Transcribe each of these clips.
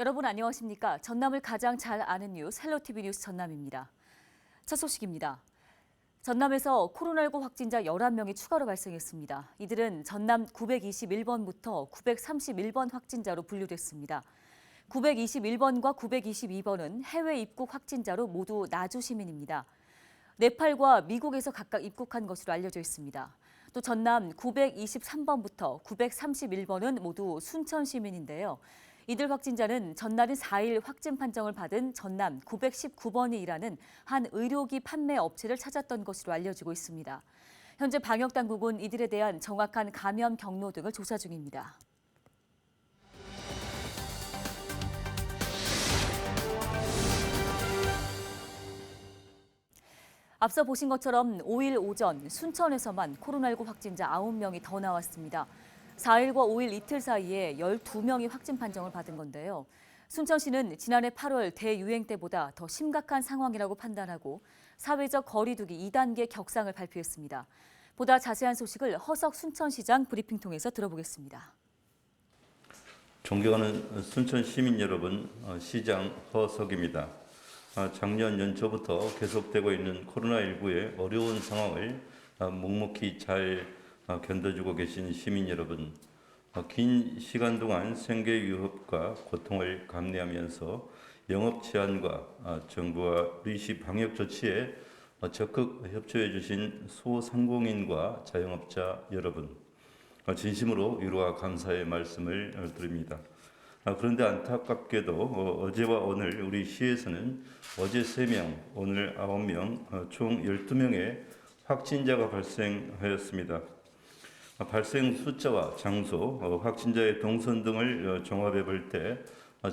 여러분 안녕하십니까? 전남을 가장 잘 아는 뉴스 헬로티비 뉴스 전남입니다. 첫 소식입니다. 전남에서 코로나19 확진자 11명이 추가로 발생했습니다. 이들은 전남 921번부터 931번 확진자로 분류됐습니다. 921번과 922번은 해외 입국 확진자로 모두 나주 시민입니다. 네팔과 미국에서 각각 입국한 것으로 알려져 있습니다. 또 전남 923번부터 931번은 모두 순천 시민인데요. 이들 확진자는 전날인 4일 확진 판정을 받은 전남 919번이 일하는 한 의료기 판매 업체를 찾았던 것으로 알려지고 있습니다. 현재 방역당국은 이들에 대한 정확한 감염 경로 등을 조사 중입니다. 앞서 보신 것처럼 5일 오전 순천에서만 코로나19 확진자 9명이 더 나왔습니다. 4일과 5일 이틀 사이에 12명이 확진 판정을 받은 건데요. 순천시는 지난해 8월 대유행 때보다 더 심각한 상황이라고 판단하고 사회적 거리 두기 2단계 격상을 발표했습니다. 보다 자세한 소식을 허석 순천시장 브리핑 통해서 들어보겠습니다. 존경하는 순천 시민 여러분, 시장 허석입니다. 작년 연초부터 계속되고 있는 코로나19의 어려운 상황을 묵묵히 잘 견뎌주고 계신 시민 여러분, 긴 시간 동안 생계 위협과 고통을 감내하면서 영업 제한과 정부와 의시 방역 조치에 적극 협조해 주신 소상공인과 자영업자 여러분, 진심으로 위로와 감사의 말씀을 드립니다. 그런데 안타깝게도 어제와 오늘 우리 시에서는 어제 3명, 오늘 9명, 총 12명의 확진자가 발생하였습니다. 발생 숫자와 장소, 확진자의 동선 등을 종합해 볼 때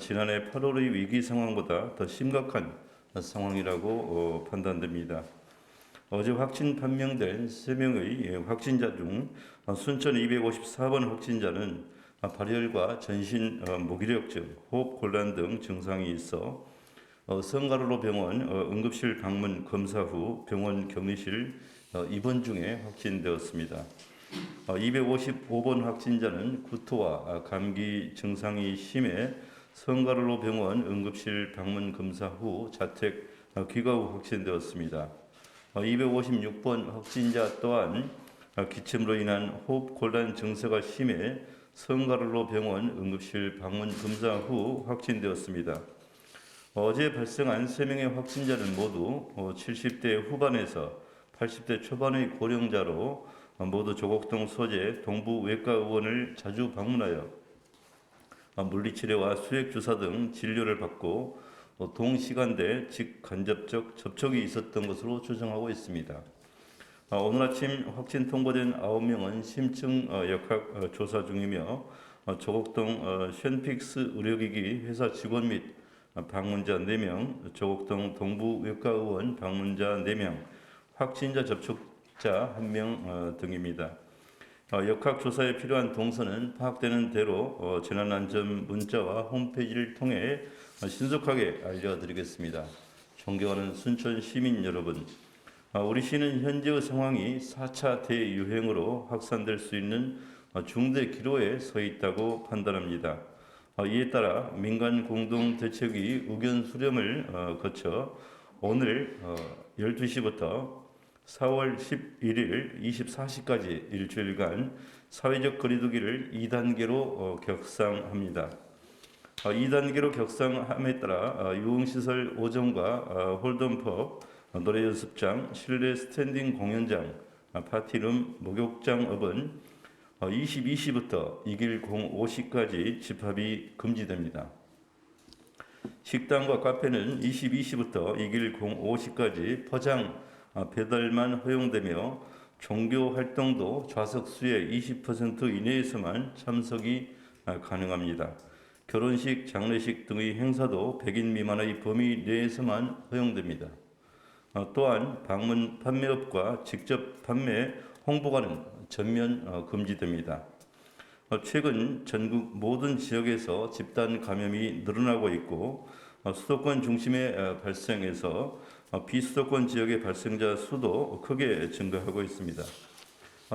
지난해 8월의 위기 상황보다 더 심각한 상황이라고 판단됩니다. 어제 확진 판명된 3명의 확진자 중 순천 254번 확진자는 발열과 전신 무기력증, 호흡 곤란 등 증상이 있어 성가로로 병원 응급실 방문 검사 후 병원 격리실 입원 중에 확진되었습니다. 255번 확진자는 구토와 감기 증상이 심해 성가로로 병원 응급실 방문 검사 후 자택 귀가 후 확진되었습니다. 256번 확진자 또한 기침으로 인한 호흡 곤란 증세가 심해 성가로로 병원 응급실 방문 검사 후 확진되었습니다. 어제 발생한 3명의 확진자는 모두 70대 후반에서 80대 초반의 고령자로 모두 조곡동 소재 동부외과의원을 자주 방문하여 물리치료와 수액주사 등 진료를 받고 동시간대 직간접적 접촉이 있었던 것으로 추정하고 있습니다. 오늘 아침 확진 통보된 9명은 심층 역학 조사 중이며 조곡동 쉔픽스 의료기기 회사 직원 및 방문자 4명, 조곡동 동부외과의원 방문자 4명, 확진자 접촉자 1명 등입니다. 역학조사에 필요한 동선은 파악되는 대로 재난안전 문자와 홈페이지를 통해 신속하게 알려드리겠습니다. 존경하는 순천 시민 여러분, 우리 시는 현재의 상황이 4차 대유행으로 확산될 수 있는 중대 기로에 서 있다고 판단합니다. 이에 따라 민간 공동대책위 의견 수렴을 거쳐 오늘 12시부터 4월 11일 24시까지 일주일간 사회적 거리두기를 2단계로 격상합니다. 2단계로 격상함에 따라 유흥시설 5점과 홀덤펍, 노래연습장, 실내 스탠딩 공연장, 파티룸, 목욕장업은 22시부터 2길 05시까지 집합이 금지됩니다. 식당과 카페는 22시부터 2길 05시까지 포장, 배달만 허용되며 종교 활동도 좌석 수의 20% 이내에서만 참석이 가능합니다. 결혼식, 장례식 등의 행사도 100인 미만의 범위 내에서만 허용됩니다. 또한 방문 판매업과 직접 판매, 홍보가는 전면 금지됩니다. 최근 전국 모든 지역에서 집단 감염이 늘어나고 있고 수도권 중심에 발생해서 비수도권 지역의 발생자 수도 크게 증가하고 있습니다.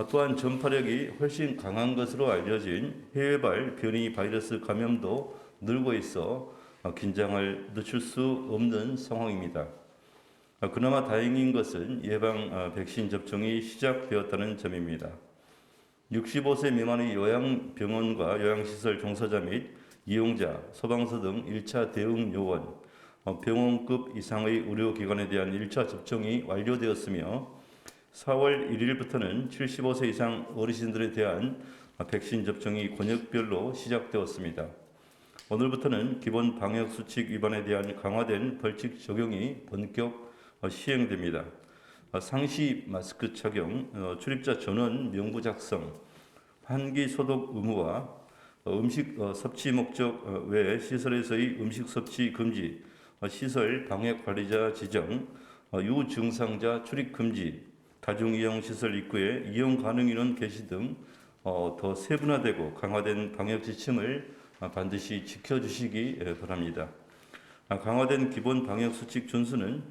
또한 전파력이 훨씬 강한 것으로 알려진 해외발 변이 바이러스 감염도 늘고 있어 긴장을 늦출 수 없는 상황입니다. 그나마 다행인 것은 예방 백신 접종이 시작되었다는 점입니다. 65세 미만의 요양병원과 요양시설 종사자 및 이용자, 소방서 등 1차 대응 요원, 병원급 이상의 의료기관에 대한 1차 접종이 완료되었으며 4월 1일부터는 75세 이상 어르신들에 대한 백신 접종이 권역별로 시작되었습니다. 오늘부터는 기본 방역수칙 위반에 대한 강화된 벌칙 적용이 본격 시행됩니다. 상시 마스크 착용, 출입자 전원 명부 작성, 환기 소독 의무와 음식 섭취 목적 외 시설에서의 음식 섭취 금지, 시설 방역 관리자 지정, 유증상자 출입 금지, 다중이용 시설 입구에 이용 가능 인원 게시 등 더 세분화되고 강화된 방역 지침을 반드시 지켜주시기 바랍니다. 강화된 기본 방역 수칙 준수는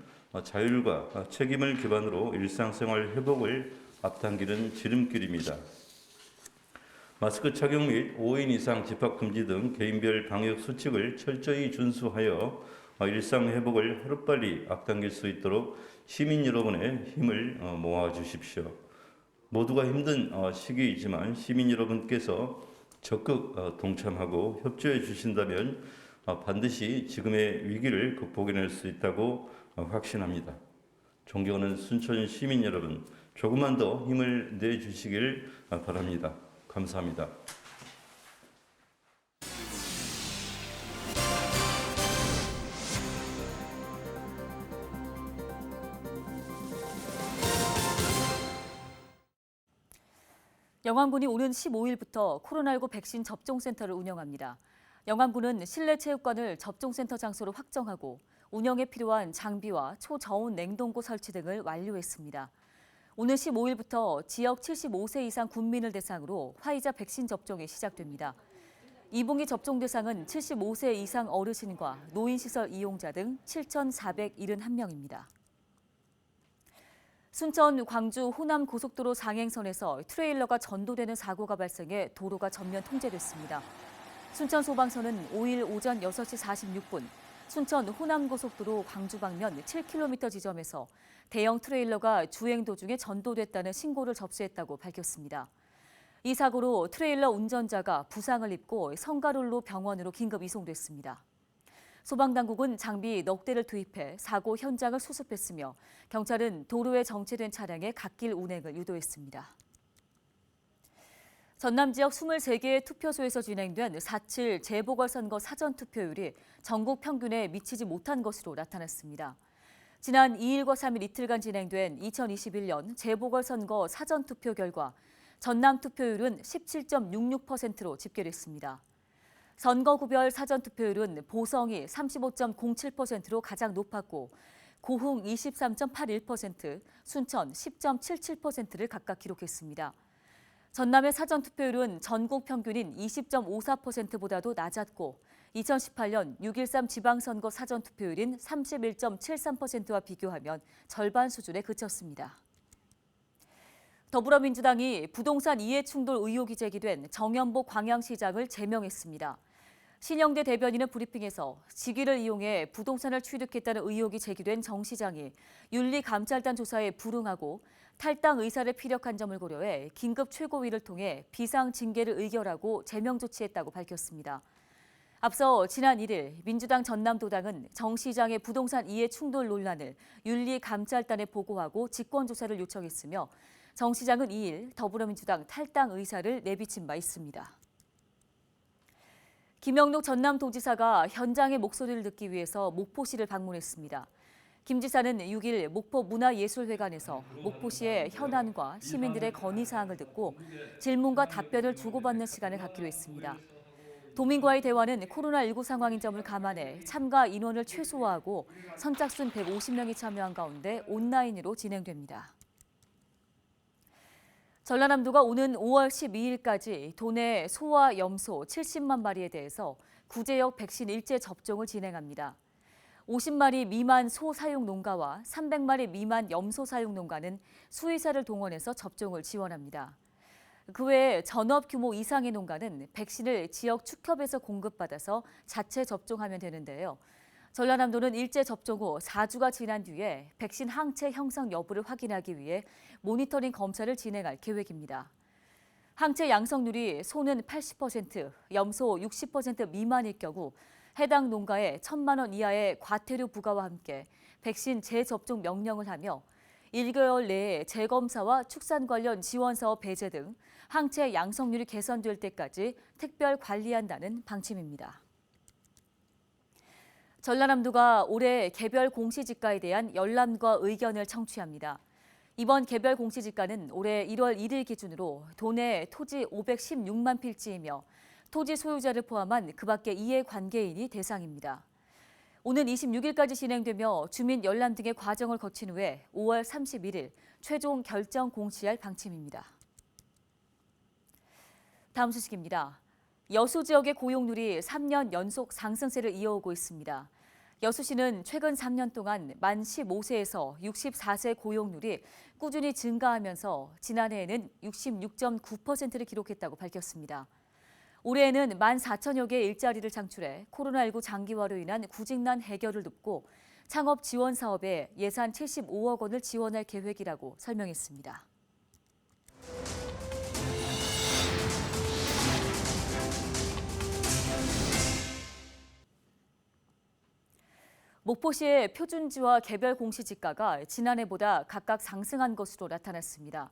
자율과 책임을 기반으로 일상생활 회복을 앞당기는 지름길입니다. 마스크 착용 및 5인 이상 집합 금지 등 개인별 방역 수칙을 철저히 준수하여 일상 회복을 하루빨리 앞당길 수 있도록 시민 여러분의 힘을 모아 주십시오. 모두가 힘든 시기이지만 시민 여러분께서 적극 동참하고 협조해 주신다면 반드시 지금의 위기를 극복해낼 수 있다고 확신합니다. 존경하는 순천 시민 여러분, 조금만 더 힘을 내주시길 바랍니다. 감사합니다. 영암군이 오는 15일부터 코로나19 백신 접종센터를 운영합니다. 영암군은 실내 체육관을 접종센터 장소로 확정하고 운영에 필요한 장비와 초저온 냉동고 설치 등을 완료했습니다. 오는 15일부터 지역 75세 이상 군민을 대상으로 화이자 백신 접종이 시작됩니다. 2분기 접종 대상은 75세 이상 어르신과 노인시설 이용자 등 7,471명입니다. 순천, 광주, 호남 고속도로 상행선에서 트레일러가 전도되는 사고가 발생해 도로가 전면 통제됐습니다. 순천 소방서는 5일 오전 6시 46분 순천 호남고속도로 광주 방면 7km 지점에서 대형 트레일러가 주행 도중에 전도됐다는 신고를 접수했다고 밝혔습니다. 이 사고로 트레일러 운전자가 부상을 입고 성가롤로 병원으로 긴급 이송됐습니다. 소방당국은 장비 넉 대를 투입해 사고 현장을 수습했으며 경찰은 도로에 정체된 차량의 갓길 운행을 유도했습니다. 전남 지역 23개의 투표소에서 진행된 4.7 재보궐선거 사전투표율이 전국 평균에 미치지 못한 것으로 나타났습니다. 지난 2일과 3일 이틀간 진행된 2021년 재보궐선거 사전투표 결과 전남 투표율은 17.66%로 집계됐습니다. 선거구별 사전투표율은 보성이 35.07%로 가장 높았고 고흥 23.81%, 순천 10.77%를 각각 기록했습니다. 전남의 사전투표율은 전국 평균인 20.54%보다도 낮았고 2018년 6.13 지방선거 사전투표율인 31.73%와 비교하면 절반 수준에 그쳤습니다. 더불어민주당이 부동산 이해충돌 의혹이 제기된 정연복 광양시장을 제명했습니다. 신영대 대변인은 브리핑에서 직위를 이용해 부동산을 취득했다는 의혹이 제기된 정 시장이 윤리감찰단 조사에 불응하고 탈당 의사를 피력한 점을 고려해 긴급 최고위를 통해 비상징계를 의결하고 제명 조치했다고 밝혔습니다. 앞서 지난 1일 민주당 전남도당은 정 시장의 부동산 이해 충돌 논란을 윤리감찰단에 보고하고 직권조사를 요청했으며 정 시장은 2일 더불어민주당 탈당 의사를 내비친 바 있습니다. 김영록 전남도지사가 현장의 목소리를 듣기 위해서 목포시를 방문했습니다. 김 지사는 6일 목포 문화예술회관에서 목포시의 현안과 시민들의 건의사항을 듣고 질문과 답변을 주고받는 시간을 갖기로 했습니다. 도민과의 대화는 코로나19 상황인 점을 감안해 참가 인원을 최소화하고 선착순 150명이 참여한 가운데 온라인으로 진행됩니다. 전라남도가 오는 5월 12일까지 도내 소와 염소 70만 마리에 대해서 구제역 백신 일제 접종을 진행합니다. 50마리 미만 소 사육 농가와 300마리 미만 염소 사육 농가는 수의사를 동원해서 접종을 지원합니다. 그 외에 전업 규모 이상의 농가는 백신을 지역 축협에서 공급받아서 자체 접종하면 되는데요. 전라남도는 일제 접종 후 4주가 지난 뒤에 백신 항체 형성 여부를 확인하기 위해 모니터링 검사를 진행할 계획입니다. 항체 양성률이 소는 80%, 염소 60% 미만일 경우 해당 농가에 1,000만 원 이하의 과태료 부과와 함께 백신 재접종 명령을 하며 1개월 내에 재검사와 축산 관련 지원 사업 배제 등 항체 양성률이 개선될 때까지 특별 관리한다는 방침입니다. 전라남도가 올해 개별 공시지가에 대한 열람과 의견을 청취합니다. 이번 개별 공시지가는 올해 1월 1일 기준으로 도내 토지 516만 필지이며 토지 소유자를 포함한 그 밖의 이해관계인이 대상입니다. 오는 26일까지 진행되며 주민 열람 등의 과정을 거친 후에 5월 31일 최종 결정 공시할 방침입니다. 다음 소식입니다. 여수 지역의 고용률이 3년 연속 상승세를 이어오고 있습니다. 여수시는 최근 3년 동안 만 15세에서 64세 고용률이 꾸준히 증가하면서 지난해에는 66.9%를 기록했다고 밝혔습니다. 올해에는 14,000여 개의 일자리를 창출해 코로나19 장기화로 인한 구직난 해결을 돕고 창업 지원 사업에 예산 75억 원을 지원할 계획이라고 설명했습니다. 목포시의 표준지와 개별 공시지가가 지난해보다 각각 상승한 것으로 나타났습니다.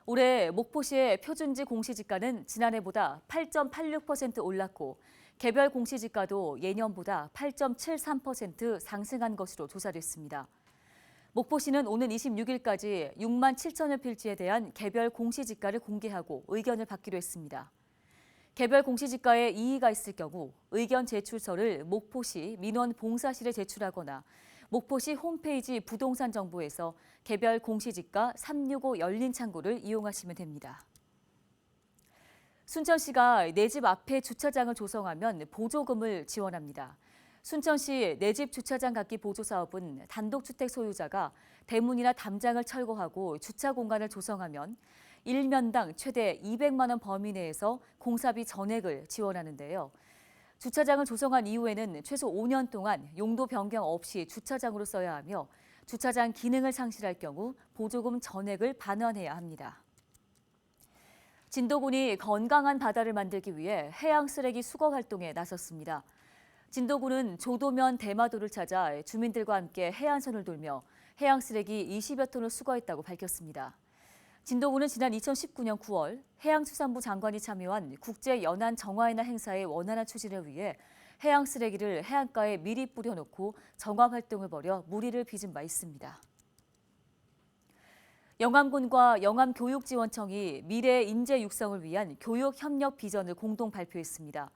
올해 목포시의 표준지 공시지가는 지난해보다 8.86% 올랐고 개별 공시지가도 예년보다 8.73% 상승한 것으로 조사됐습니다. 목포시는 오는 26일까지 6만 7천여 필지에 대한 개별 공시지가를 공개하고 의견을 받기로 했습니다. 개별 공시지가에 이의가 있을 경우 의견 제출서를 목포시 민원봉사실에 제출하거나 목포시 홈페이지 부동산 정보에서 개별 공시지가 365 열린 창구를 이용하시면 됩니다. 순천시가 내 집 앞에 주차장을 조성하면 보조금을 지원합니다. 순천시 내 집 주차장 갖기 보조 사업은 단독주택 소유자가 대문이나 담장을 철거하고 주차 공간을 조성하면 1년당 최대 200만 원 범위 내에서 공사비 전액을 지원하는데요. 주차장을 조성한 이후에는 최소 5년 동안 용도 변경 없이 주차장으로 써야 하며 주차장 기능을 상실할 경우 보조금 전액을 반환해야 합니다. 진도군이 건강한 바다를 만들기 위해 해양 쓰레기 수거 활동에 나섰습니다. 진도군은 조도면 대마도를 찾아 주민들과 함께 해안선을 돌며 해양 쓰레기 20여 톤을 수거했다고 밝혔습니다. 진도군은 지난 2019년 9월 해양수산부 장관이 참여한 국제연안 정화해나 행사의 원활한 추진을 위해 해양 쓰레기를 해안가에 미리 뿌려놓고 정화 활동을 벌여 무리를 빚은 바 있습니다. 영암군과 영암교육지원청이 미래 인재 육성을 위한 교육협력 비전을 공동 발표했습니다.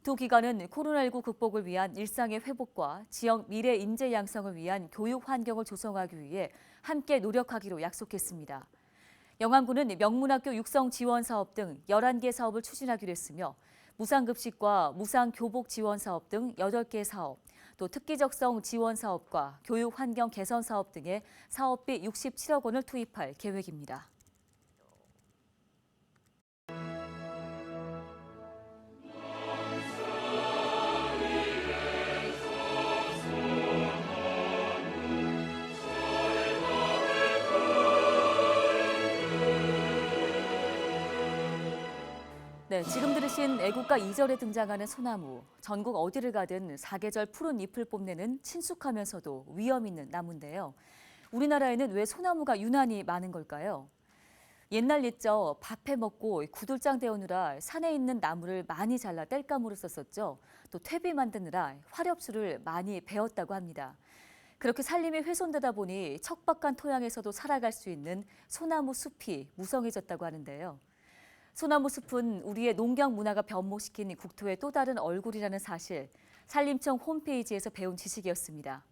두 기관은 코로나19 극복을 위한 일상의 회복과 지역 미래 인재 양성을 위한 교육 환경을 조성하기 위해 함께 노력하기로 약속했습니다. 영암군은 명문학교 육성 지원 사업 등 11개 사업을 추진하기로 했으며 무상급식과 무상교복 지원 사업 등 8개 사업, 또 특기적성 지원 사업과 교육 환경 개선 사업 등에 사업비 67억 원을 투입할 계획입니다. 네, 지금 들으신 애국가 2절에 등장하는 소나무. 전국 어디를 가든 사계절 푸른 잎을 뽐내는 친숙하면서도 위험 있는 나무인데요. 우리나라에는 왜 소나무가 유난히 많은 걸까요? 옛날 옛적 밥해 먹고 구들장 데우느라 산에 있는 나무를 많이 잘라 땔감으로 썼었죠. 또 퇴비 만드느라 화렵수를 많이 베었다고 합니다. 그렇게 살림이 훼손되다 보니 척박한 토양에서도 살아갈 수 있는 소나무 숲이 무성해졌다고 하는데요. 소나무 숲은 우리의 농경 문화가 변모시킨 국토의 또 다른 얼굴이라는 사실, 산림청 홈페이지에서 배운 지식이었습니다.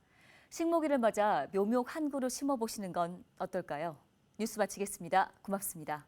식목일을 맞아 묘목 한 그루 심어보시는 건 어떨까요? 뉴스 마치겠습니다. 고맙습니다.